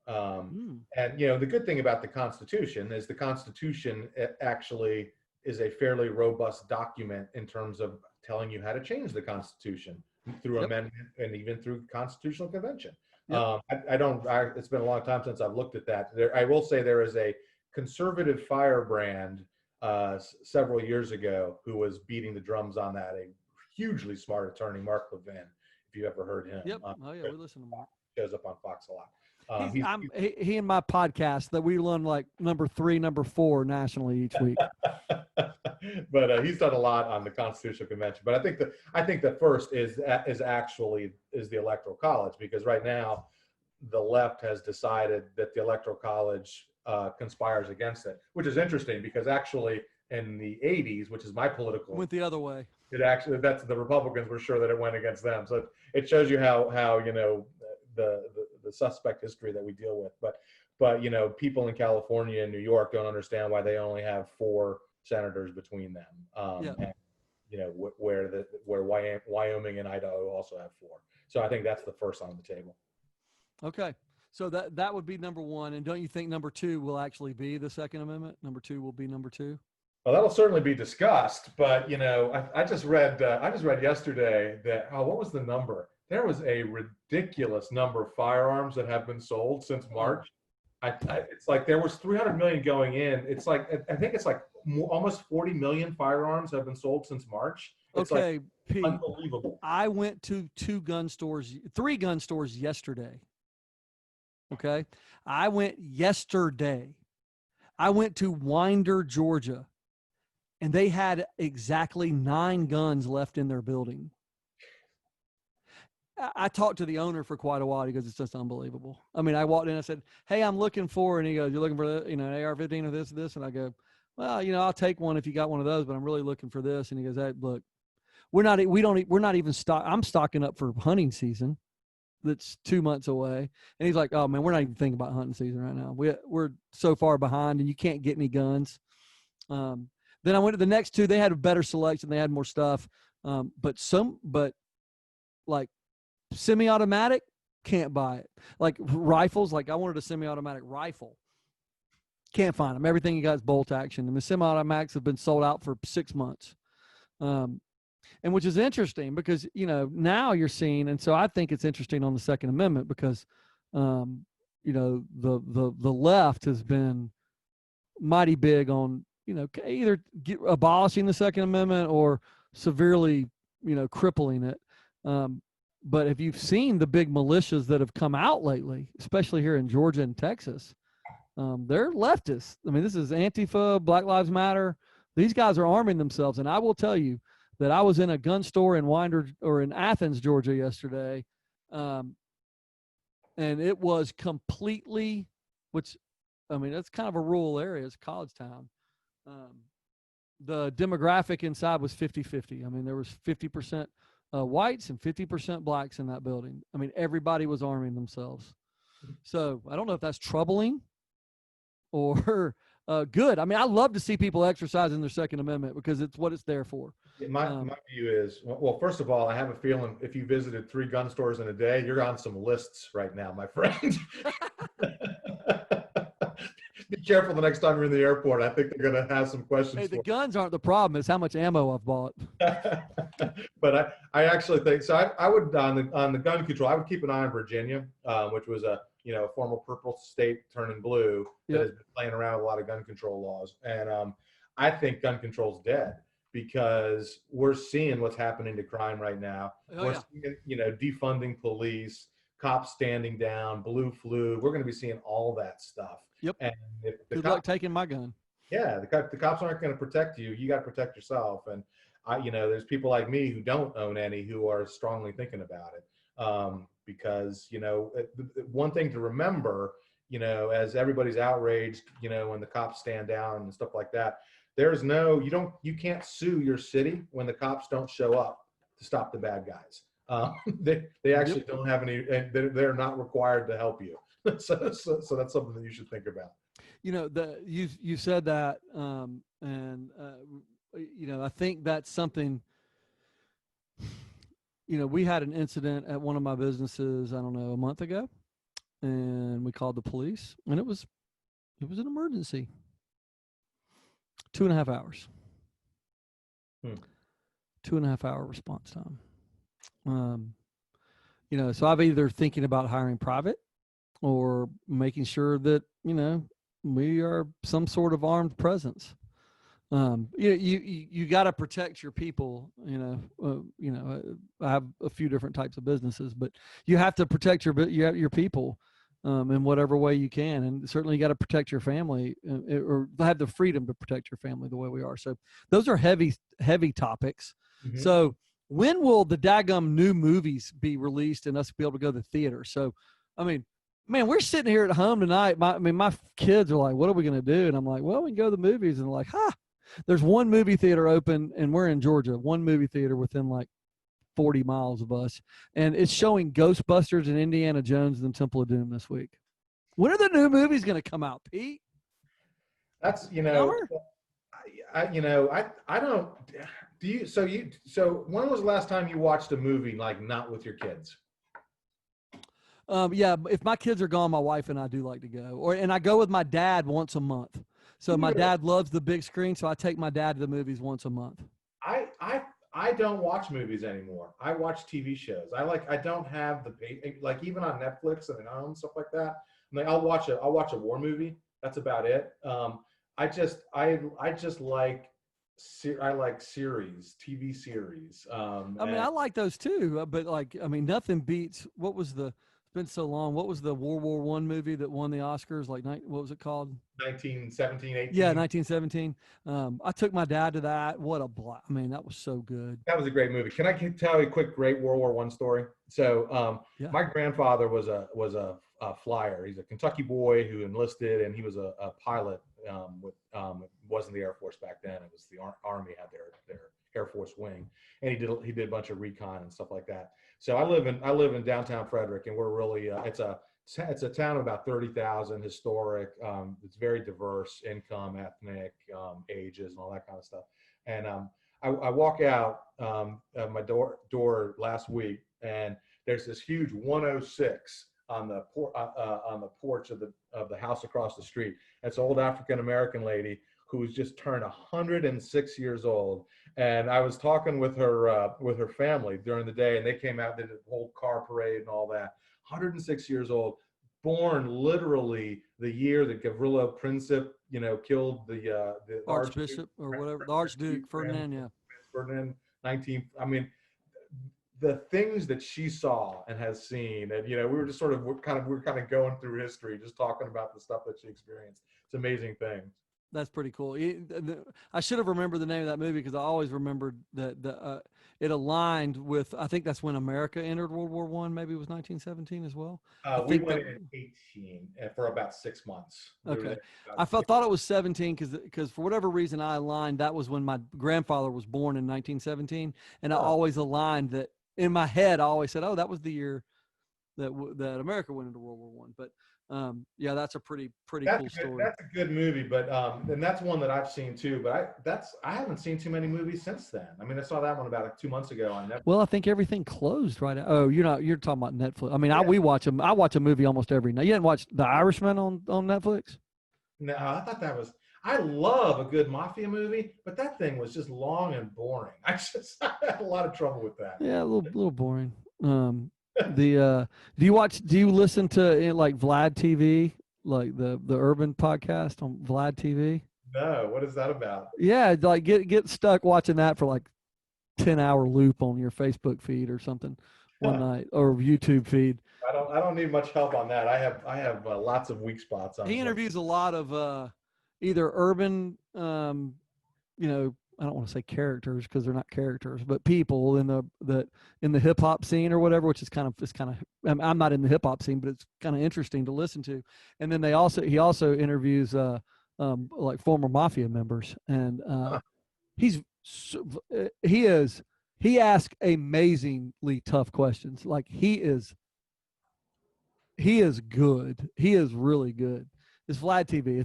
Mm. And the good thing about the Constitution is the Constitution actually is a fairly robust document in terms of telling you how to change the Constitution through Yep. amendment and even through constitutional convention. Yep. It's been a long time since I've looked at that. I will say there is a conservative firebrand several years ago who was beating the drums on that. A hugely smart attorney, Mark Levin, if you ever heard him. Yep. Oh yeah, we listen to Mark. Shows up on Fox a lot. He and my podcast that we run like number 3, number 4 nationally each week. But he's done a lot on the Constitutional Convention. But I think the first is the Electoral College, because right now the left has decided that the Electoral College conspires against it, which is interesting because actually in the 80s, which is my political, Went the other way. That's the Republicans were sure that it went against them. So it shows you how the suspect history that we deal with. But people in California and New York don't understand why they only have 4 senators between them. Yeah. And where Wyoming and Idaho also have 4. So I think that's the first on the table. Okay. So that would be number 1. And don't you think number 2 will actually be the Second Amendment? Number 2 will be number 2. Well, that'll certainly be discussed. But I just read yesterday that what was the number? There was a ridiculous number of firearms that have been sold since March. It's like there was 300 million going in. It's like I think it's like almost 40 million firearms have been sold since March. It's okay, Pete. Unbelievable. I went to 3 gun stores yesterday. Okay, I went yesterday. I went to Winder, Georgia, and they had exactly 9 guns left in their building. I talked to the owner for quite a while because it's just unbelievable. I mean, I walked in, I said, "Hey, I'm looking for," and he goes, "You're looking for an AR-15 or this?" And I go, "Well, I'll take one if you got one of those, but I'm really looking for this." And he goes, "Hey, look, we're not even I'm stocking up for hunting season. That's 2 months away." And he's like, "Oh man, we're not even thinking about hunting season right now. We're so far behind, and you can't get any guns." Then I went to the next 2. They had a better selection. They had more stuff, but like semi-automatic, can't buy it. Like rifles, like I wanted a semi-automatic rifle. Can't find them. Everything you got is bolt action. And the semi-automatics have been sold out for 6 months. And which is interesting because, now you're seeing, and so I think it's interesting on the Second Amendment because, the left has been mighty big on, either abolishing the Second Amendment or severely, crippling it. But if you've seen the big militias that have come out lately, especially here in Georgia and Texas, they're leftists. I mean, this is Antifa, Black Lives Matter. These guys are arming themselves. And I will tell you that I was in a gun store in Athens, Georgia yesterday. And it was completely, that's kind of a rural area. It's a college town. The demographic inside was 50-50. I mean, there was 50% whites and 50% blacks in that building. I mean, everybody was arming themselves. So I don't know if that's troubling or good. I mean, I love to see people exercising their Second Amendment because it's what it's there for. My view is, well, first of all, I have a feeling if you visited 3 gun stores in a day, you're on some lists right now, my friend. Be careful the next time you're in the airport. I think they're going to have some questions. Hey, the guns aren't the problem. It's how much ammo I've bought. But I actually think so. I would on the gun control. I would keep an eye on Virginia, which was a former purple state turning blue that has been playing around with a lot of gun control laws. And I think gun control's dead because we're seeing what's happening to crime right now. We're seeing, defunding police, cops standing down, blue flu. We're going to be seeing all that stuff. Yep. And if good luck taking my gun. Yeah, the cops aren't going to protect you. You got to protect yourself. And there's people like me who don't own any who are strongly thinking about it. Because one thing to remember, as everybody's outraged, when the cops stand down and stuff like that, you can't sue your city when the cops don't show up to stop the bad guys. They actually don't have any, and they're not required to help you. So that's something that you should think about. You said that, and I think that's something. we had an incident at one of my businesses, I don't know, a month ago, and we called the police, and it was an emergency. 2.5 hours. 2.5 hour response time. So I've either thinking about hiring private or making sure that, we are some sort of armed presence. You got to protect your people. I have a few different types of businesses, but you have to protect your people in whatever way you can, and certainly you got to protect your family, or have the freedom to protect your family the way we are. So those are heavy topics. Mm-hmm. So when will the daggum new movies be released and us be able to go to the theater? So, I mean, man, we're sitting here at home tonight. My kids are like, "What are we going to do?" And I'm like, "Well, we can go to the movies." And they're like, "Ha! There's one movie theater open, and we're in Georgia. One movie theater within like 40 miles of us, and it's showing Ghostbusters and Indiana Jones and Temple of Doom this week. When are the new movies going to come out, Pete? That's I don't. Do you? So when was the last time you watched a movie like not with your kids? Yeah, if my kids are gone, my wife and I do like to go, and I go with my dad once a month. So my dad loves the big screen, so I take my dad to the movies once a month. I don't watch movies anymore. I watch TV shows. I don't have like even on Netflix and stuff like that. I mean, I'll watch a war movie. That's about it. I like series, TV series. I like those too, but nothing beats. It's been so long. What was the World War I movie that won the Oscars? What was it called? 1917, 18. Yeah, 1917. I took my dad to that. What a blast! That was so good. That was a great movie. Can I tell you a quick, great World War I story? So, my grandfather was a flyer. He's a Kentucky boy who enlisted, and he was a pilot. It wasn't the Air Force back then. It was the Army had their Air Force wing, and he did a bunch of recon and stuff like that. So I live in downtown Frederick, and we're really it's a town of about 30,000, historic. It's very diverse, income, ethnic, ages, and all that kind of stuff. And I walk out of my door last week, and there's this huge 106 on the porch of the house across the street. It's an old African American lady who's just turned 106 years old. And I was talking with her family during the day, and they came out, did a whole car parade and all that. 106 years old, born literally the year that Gavrilo Princip, killed the Archbishop or whatever, the Archduke Ferdinand, yeah. Ferdinand, 19. The things that she saw and has seen, and we were just we're kind of going through history, just talking about the stuff that she experienced. It's amazing things. That's pretty cool. I should have remembered the name of that movie because I always remembered that it aligned with. I think that's when America entered World War I. Maybe it was 1917 as well. We went in 18 for about 6 months. Okay, I thought it was 17 because for whatever reason I aligned. That was when my grandfather was born in 1917, and I always aligned that in my head. I always said, "Oh, that was the year that America went into World War I." But that's a pretty cool story. That's a good movie, but and that's one that I've seen too. But I haven't seen too many movies since then. I saw that one about 2 months ago on Netflix. Well, I think everything closed right now. Oh, you're talking about Netflix. I watch a movie almost every night. You didn't watch The Irishman on Netflix? No, I thought that was. I love a good mafia movie, but that thing was just long and boring. I had a lot of trouble with that. Yeah, a little boring. Do you listen to like Vlad TV, like the urban podcast on Vlad TV? No, what is that about? Yeah, like get stuck watching that for like 10-hour loop on your Facebook feed or something one night, or YouTube feed. I don't need much help on that. I have lots of weak spots on. He interviews a lot of either urban I don't want to say characters because they're not characters, but people in the hip hop scene or whatever, which is I'm not in the hip hop scene, but it's kind of interesting to listen to. And then he also interviews like former mafia members, and he asks amazingly tough questions. Like he is good. He is really good. It's Vlad TV.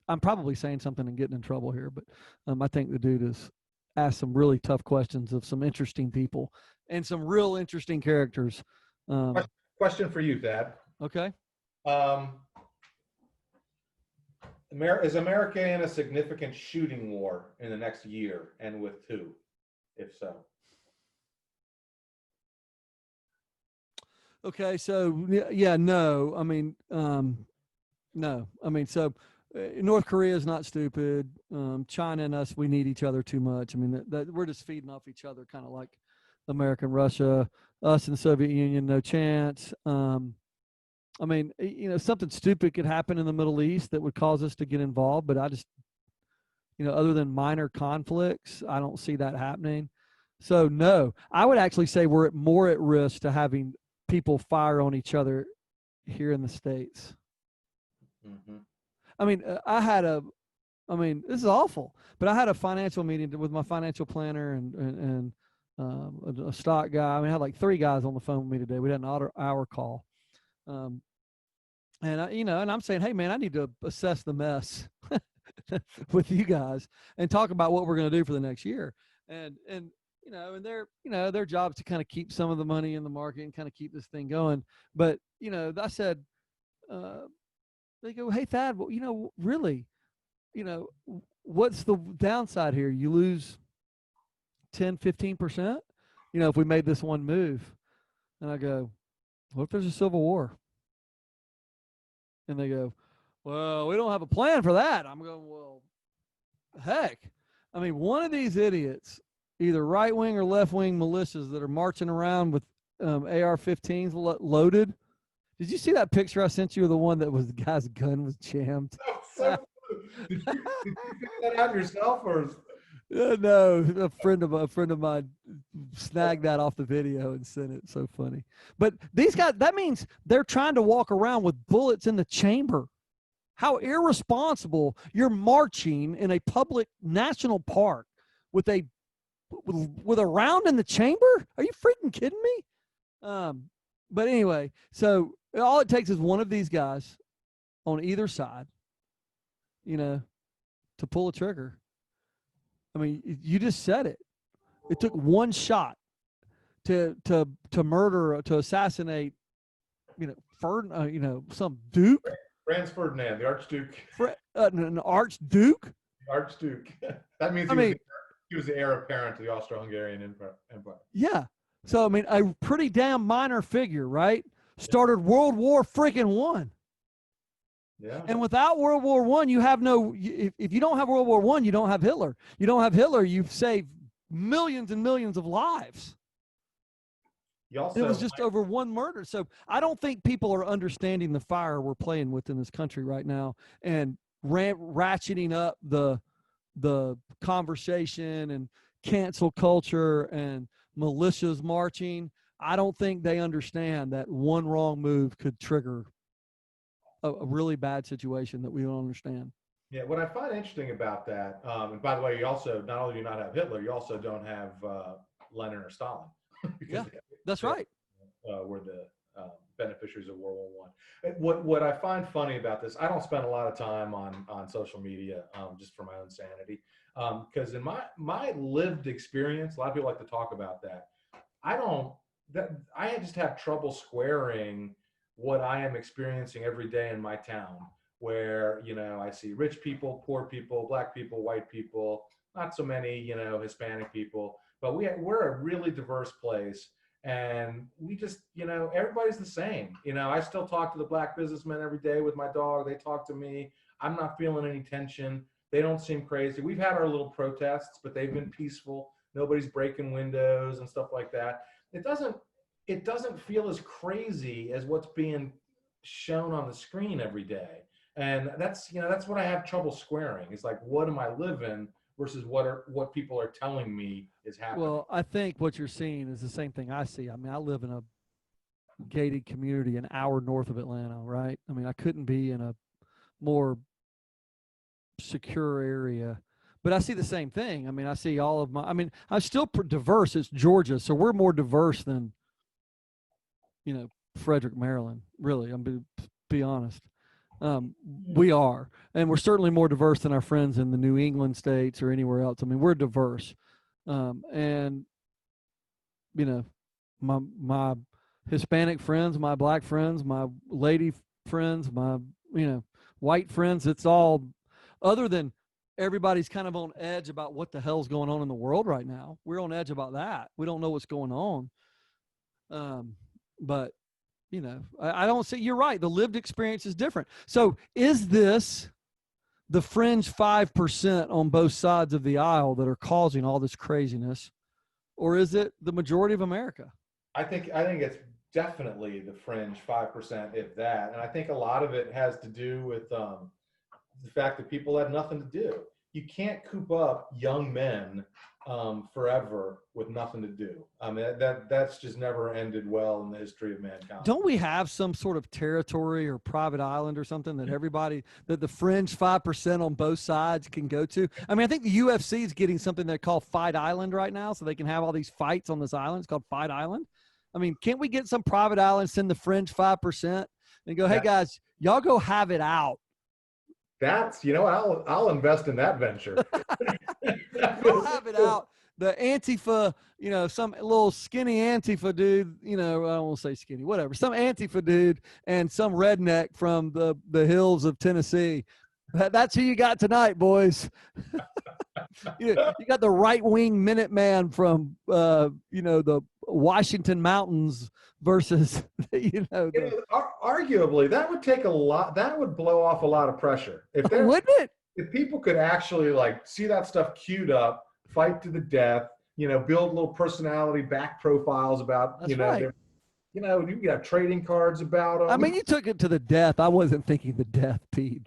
I'm probably saying something and getting in trouble here, but I think the dude is asked some really tough questions of some interesting people and some real interesting characters. Question for you, Thad. Okay. Um, is America in a significant shooting war in the next year, and with who, if so? Okay, so yeah, no. I mean, no. I mean, so North Korea is not stupid. China and us, we need each other too much. I mean, that we're just feeding off each other, kind of like America and Russia. Us and the Soviet Union, no chance. I mean, something stupid could happen in the Middle East that would cause us to get involved, but I just, other than minor conflicts, I don't see that happening. So no, I would actually say we're more at risk to having people fire on each other here in the States. Mm-hmm. I mean, this is awful, but I had a financial meeting with my financial planner and a stock guy. I mean, I had like 3 guys on the phone with me today. We had an hour call. And and I'm saying, hey man, I need to assess the mess with you guys and talk about what we're going to do for the next year. And their job is to kind of keep some of the money in the market and kind of keep this thing going. But, I said, they go, hey Thad, well, really, what's the downside here? You lose 10, 15%, if we made this one move. And I go, what if there's a civil war? And they go, well, we don't have a plan for that. I'm going, well, heck. I mean, one of these idiots, either right-wing or left-wing militias that are marching around with AR-15s loaded. Did you see that picture I sent you of the one that was the guy's gun was jammed? Did you pick that out yourself, or? No, a friend of mine snagged that off the video and sent it. So funny. But these guys, that means they're trying to walk around with bullets in the chamber. How irresponsible. You're marching in a public national park with a round in the chamber? Are you freaking kidding me? But anyway, so all it takes is one of these guys on either side, to pull a trigger. I mean, you just said it. It took one shot to murder, to assassinate, some duke. Franz Ferdinand, the Archduke. An archduke. Archduke. That means he was the heir apparent to the Austro-Hungarian Empire. Yeah. So I mean, a pretty damn minor figure, right? Started World War freaking I. Yeah. And without World War I, you have no. If you don't have World War I, you don't have Hitler. You don't have Hitler, you've saved millions and millions of lives. It was just over one murder. So I don't think people are understanding the fire we're playing with in this country right now, and ratcheting up the conversation and cancel culture and militias marching. I don't think they understand that one wrong move could trigger a really bad situation that we don't understand. Yeah, what I find interesting about that, and by the way, you also, not only do you not have Hitler, you also don't have Lenin or Stalin. Yeah, that's right. Were the beneficiaries of World War I. What I find funny about this, I don't spend a lot of time on social media, just for my own sanity, because in my lived experience, a lot of people like to talk about that. I just have trouble squaring what I am experiencing every day in my town, where, I see rich people, poor people, black people, white people, not so many, Hispanic people, but we're a really diverse place. And we just, everybody's the same. I still talk to the black businessmen every day with my dog. They talk to me. I'm not feeling any tension. They don't seem crazy. We've had our little protests, but they've been peaceful. Nobody's breaking windows and stuff like that. It doesn't feel as crazy as what's being shown on the screen every day. And that's what I have trouble squaring. It's like, what am I living versus what people are telling me is happening? Well, I think what you're seeing is the same thing I see. I mean, I live in a gated community an hour north of Atlanta, right? I mean, I couldn't be in a more secure area. But I see the same thing. I mean, I see I'm still diverse. It's Georgia, so we're more diverse than, Frederick, Maryland, really. I'm going to be honest. We are. And we're certainly more diverse than our friends in the New England states or anywhere else. I mean, we're diverse. And you know, my Hispanic friends, my black friends, my lady friends, my white friends. It's all, other than everybody's kind of on edge about what the hell's going on in the world right now. We're on edge about that. We don't know what's going on. But I don't see. You're right. The lived experience is different. So is this the fringe 5% on both sides of the aisle that are causing all this craziness, or is it the majority of America? I think it's definitely the fringe 5%, if that. And I think a lot of it has to do with the fact that people have nothing to do. You can't coop up young men forever with nothing to do. I mean, that's just never ended well in the history of mankind. Don't we have some sort of territory or private island or something that everybody, that the fringe 5% on both sides can go to? I mean, I think the UFC is getting something they call Fight Island right now, so they can have all these fights on this island. It's called Fight Island. I mean, can't we get some private island, send the fringe 5% and go, hey guys, y'all go have it out? That's, I'll invest in that venture. Go have it out. The Antifa, some little skinny Antifa dude, I don't want to say skinny, whatever. Some Antifa dude and some redneck from the hills of Tennessee. That's who you got tonight, boys. You got the right-wing Minuteman from, the Washington Mountains versus, arguably, that would take a lot. That would blow off a lot of pressure. Wouldn't it? If people could actually see that stuff queued up, fight to the death, build little personality back profiles about, That's right. You got trading cards about them. I mean, you took it to the death. I wasn't thinking the death, Pete.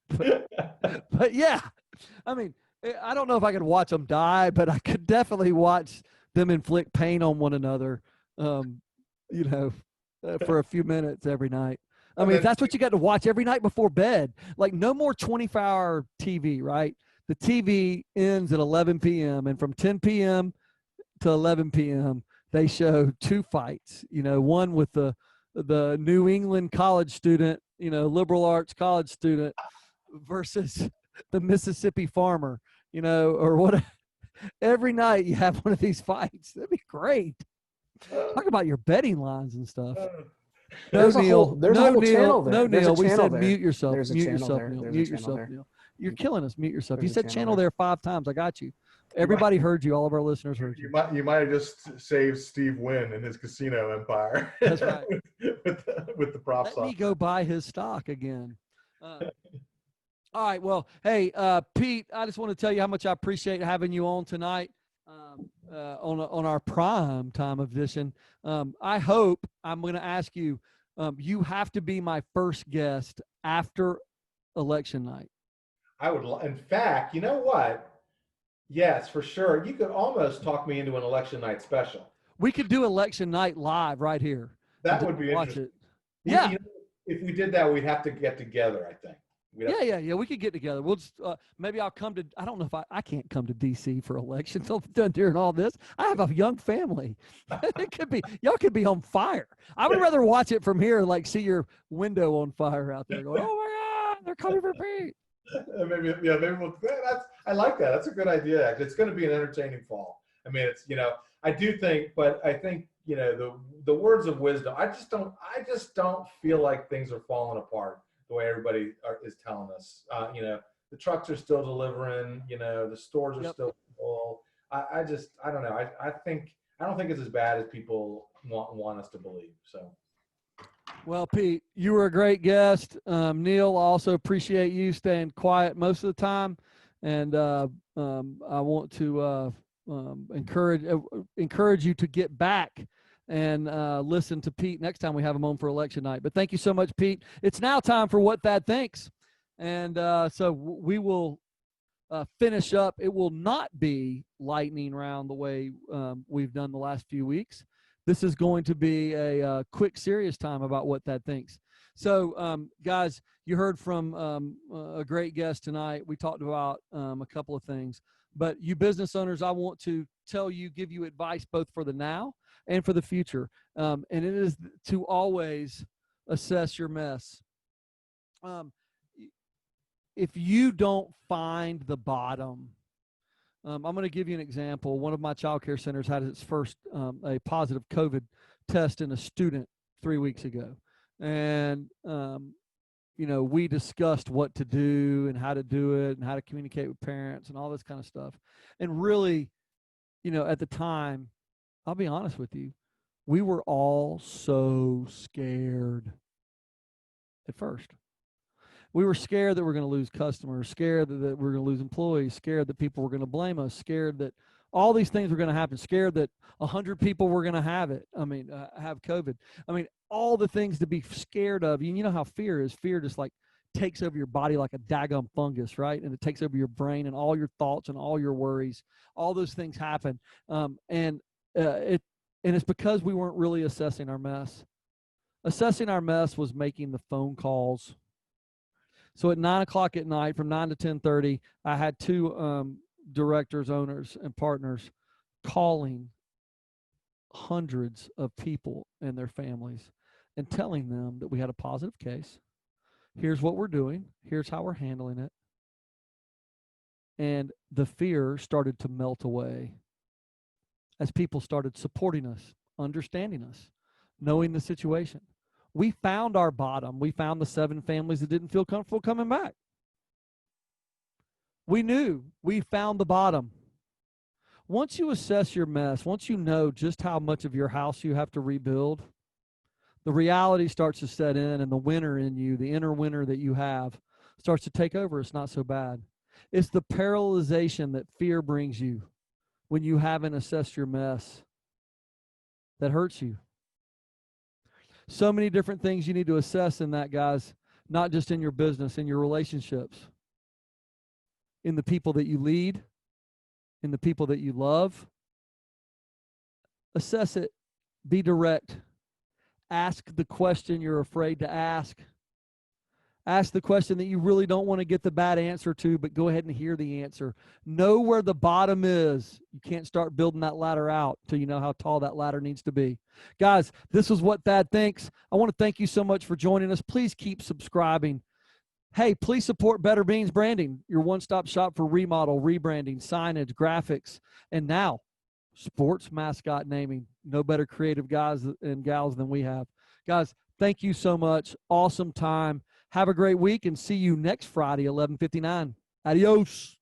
But yeah, I mean, I don't know if I could watch them die, but I could definitely watch them inflict pain on one another, for a few minutes every night. I mean, if that's what you got to watch every night before bed, no more 24-hour TV, right? The TV ends at 11 p.m. and from 10 p.m. to 11 p.m. they show two fights. One with the New England college student, liberal arts college student versus the Mississippi farmer, or what. Every night you have one of these fights. That'd be great. Talk about your betting lines and stuff. There's a whole channel there. No, Neil. We said there. mute yourself. There's a Mute channel yourself, there. Neil. There's Mute a channel yourself, there. Neil. You're killing us. Mute yourself. You There's a said channel channel there 5 times. I got you. Everybody heard you. All of our listeners heard you. You might have just saved Steve Wynn and his casino empire. That's right. with the props. Let me go buy his stock again. All right. Well, hey, Pete, I just want to tell you how much I appreciate having you on tonight on our prime time edition. I hope, I'm going to ask you, you have to be my first guest after election night. I would, in fact, you know what? Yes, for sure. You could almost talk me into an election night special. We could do election night live right here. That would be watch interesting. Yeah. If we did that, we'd have to get together, I think. Yeah. We could get together. We'll just, maybe I'll come to, I don't know if I can't come to DC for elections. I'm done during all this. I have a young family. It could be, y'all could be on fire. I would rather watch it from here, see your window on fire out there going, oh my God, they're coming for Pete. Maybe we'll, I like that. That's a good idea. It's going to be an entertaining fall. I mean, it's, I do think, but I think, the words of wisdom, I just don't feel like things are falling apart the way everybody is telling us. The trucks are still delivering, the stores are still full. I don't know. I don't think it's as bad as people want us to believe. So. Well, Pete, you were a great guest. Neil, I also appreciate you staying quiet most of the time. And I want to encourage you to get back and listen to Pete next time we have him on for election night. But thank you so much, Pete. It's now time for What Thad Thinks. And so we will finish up. It will not be lightning round the way we've done the last few weeks. This is going to be a quick, serious time about What Thad Thinks. So, guys, you heard from a great guest tonight. We talked about a couple of things. But you business owners, I want to give you advice both for the now and for the future. And it is to always assess your mess. If you don't find the bottom I'm going to give you an example. One of my child care centers had its first a positive COVID test in a student 3 weeks ago. And, we discussed what to do and how to do it and how to communicate with parents and all this kind of stuff. And really, at the time, I'll be honest with you, we were all so scared at first. We were scared that we're going to lose customers, scared that we're going to lose employees, scared that people were going to blame us, scared that all these things were going to happen, scared that 100 people were going to have COVID. All the things to be scared of. You know how fear is. Fear just like takes over your body like a daggum fungus, right? And it takes over your brain and all your thoughts and all your worries. All those things happen. And it's because we weren't really assessing our mess. Assessing our mess was making the phone calls. So at 9 o'clock at night, from 9 to 10:30, I had two directors, owners, and partners calling hundreds of people and their families and telling them that we had a positive case. Here's what we're doing. Here's how we're handling it. And the fear started to melt away as people started supporting us, understanding us, knowing the situation. We found our bottom. We found the 7 families that didn't feel comfortable coming back. We knew we found the bottom. Once you assess your mess, once you know just how much of your house you have to rebuild, the reality starts to set in, and the winner in you, the inner winner that you have, starts to take over. It's not so bad. It's the paralyzation that fear brings you when you haven't assessed your mess that hurts you. So many different things you need to assess in that, guys, not just in your business, in your relationships, in the people that you lead, in the people that you love. Assess it. Be direct. Ask the question you're afraid to ask. Ask the question that you really don't want to get the bad answer to, but go ahead and hear the answer. Know where the bottom is. You can't start building that ladder out until you know how tall that ladder needs to be. Guys, this is what Thad thinks. I want to thank you so much for joining us. Please keep subscribing. Hey, please support Better Beans Branding, your one-stop shop for remodel, rebranding, signage, graphics, and now sports mascot naming. No better creative guys and gals than we have. Guys, thank you so much. Awesome time. Have a great week and see you next Friday, 11:59. Adios.